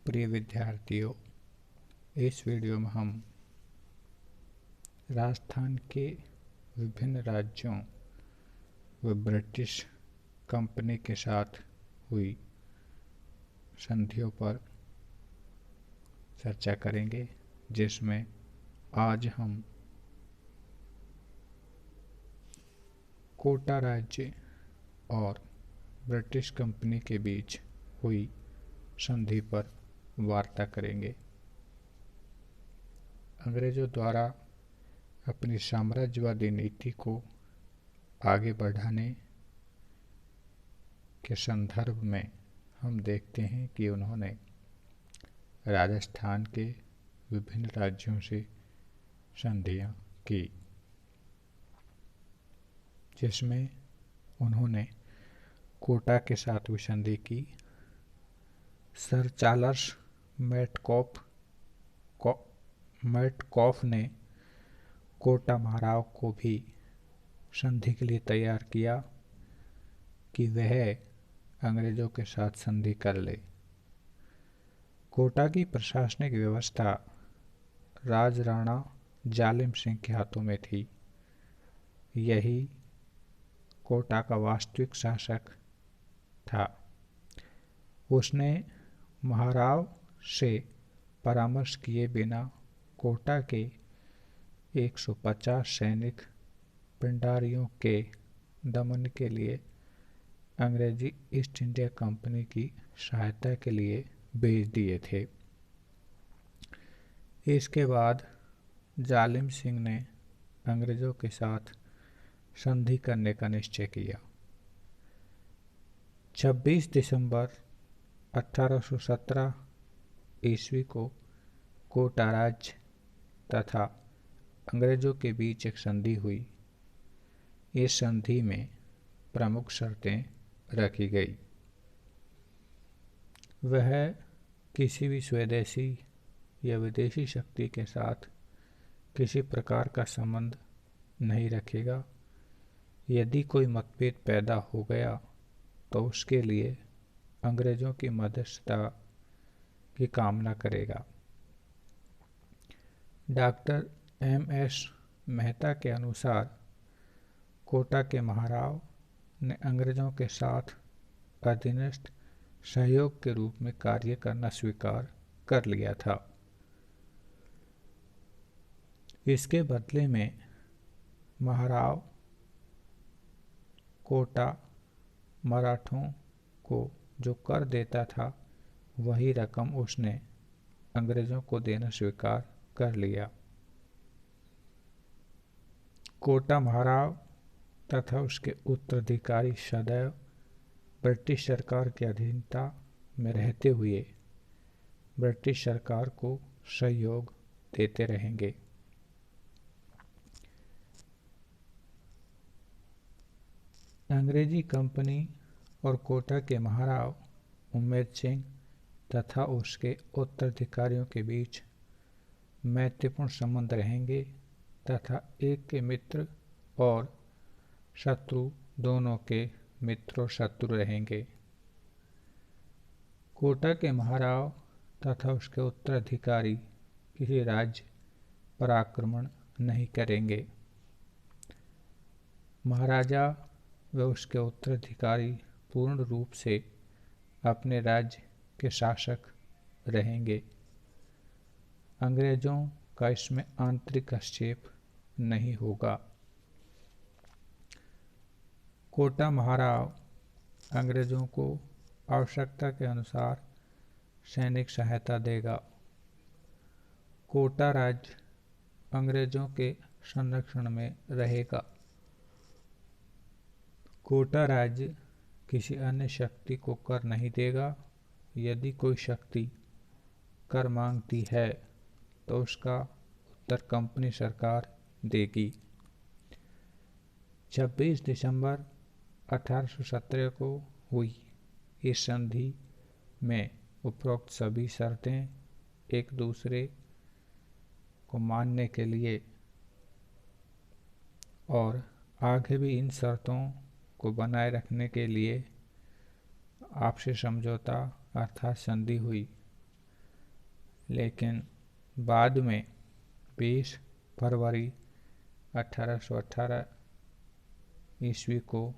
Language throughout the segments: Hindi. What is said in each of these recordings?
प्रिय विद्यार्थियों, इस वीडियो में हम राजस्थान के विभिन्न राज्यों व ब्रिटिश कंपनी के साथ हुई संधियों पर चर्चा करेंगे, जिसमें आज हम कोटा राज्य और ब्रिटिश कंपनी के बीच हुई संधि पर वार्ता करेंगे। अंग्रेजों द्वारा अपनी साम्राज्यवादी नीति को आगे बढ़ाने के संदर्भ में हम देखते हैं कि उन्होंने राजस्थान के विभिन्न राज्यों से संधियां की, जिसमें उन्होंने कोटा के साथ भी संधि की। सर चार्ल्स मैटकॉफ ने कोटा महाराव को भी संधि के लिए तैयार किया कि वह अंग्रेजों के साथ संधि कर ले। कोटा की प्रशासनिक व्यवस्था राजराणा जालिम सिंह के हाथों में थी। यही कोटा का वास्तविक शासक था। उसने महाराव से परामर्श किए बिना कोटा के 150 सैनिक पिंडारियों के दमन के लिए अंग्रेजी ईस्ट इंडिया कंपनी की सहायता के लिए भेज दिए थे। इसके बाद जालिम सिंह ने अंग्रेजों के साथ संधि करने का निश्चय किया। 26 दिसंबर 1817 ईस्वी को कोटा राज्य तथा अंग्रेजों के बीच एक संधि हुई। इस संधि में प्रमुख शर्तें रखी गई। वह किसी भी स्वदेशी या विदेशी शक्ति के साथ किसी प्रकार का संबंध नहीं रखेगा। यदि कोई मतभेद पैदा हो गया तो उसके लिए अंग्रेजों की मध्यस्थता की कामना करेगा। Doctor M.S. मेहता के अनुसार कोटा के महाराव ने अंग्रेजों के साथ अधीनस्थ सहयोग के रूप में कार्य करना स्वीकार कर लिया था। इसके बदले में महाराव कोटा मराठों को जो कर देता था, वही रकम उसने अंग्रेजों को देना स्वीकार कर लिया। कोटा महाराव तथा उसके उत्तराधिकारी सदैव ब्रिटिश सरकार की अधीनता में रहते हुए ब्रिटिश सरकार को सहयोग देते रहेंगे। अंग्रेजी कंपनी और कोटा के महाराव उम्मेद सिंह तथा उसके उत्तराधिकारियों के बीच मैत्रीपूर्ण संबंध रहेंगे तथा एक के मित्र और शत्रु दोनों के मित्र और शत्रु रहेंगे। कोटा के महाराव तथा उसके उत्तराधिकारी किसी राज्य पर आक्रमण नहीं करेंगे। महाराजा व उसके उत्तराधिकारी पूर्ण रूप से अपने राज्य के शासक रहेंगे। अंग्रेजों का इसमें आंतरिक हस्तक्षेप नहीं होगा। कोटा महाराव अंग्रेजों को आवश्यकता के अनुसार सैनिक सहायता देगा। कोटा राज्य अंग्रेजों के संरक्षण में रहेगा। कोटा राज्य किसी अन्य शक्ति को कर नहीं देगा। यदि कोई शक्ति कर मांगती है तो उसका उत्तर कंपनी सरकार देगी। 26 दिसंबर 1817 को हुई इस संधि में उपरोक्त सभी शर्तें एक दूसरे को मानने के लिए और आगे भी इन शर्तों को बनाए रखने के लिए आपसी समझौता अर्थात संधि हुई। लेकिन बाद में 20 फरवरी 1818 ईस्वी को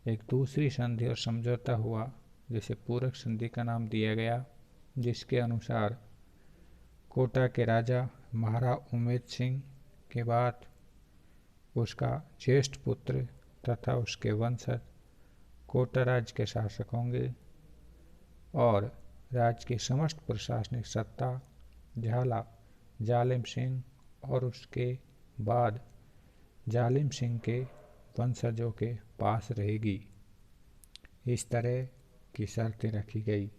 एक दूसरी संधि और समझौता हुआ जिसे पूरक संधि का नाम दिया गया, जिसके अनुसार कोटा के राजा महाराज उमेद सिंह के बाद उसका ज्येष्ठ पुत्र तथा उसके वंशज कोटा राज्य के शासक होंगे और राज्य की समस्त प्रशासनिक सत्ता झाला जालिम सिंह और उसके बाद जालिम सिंह के वंशजों के पास रहेगी। इस तरह की शर्तें रखी गई।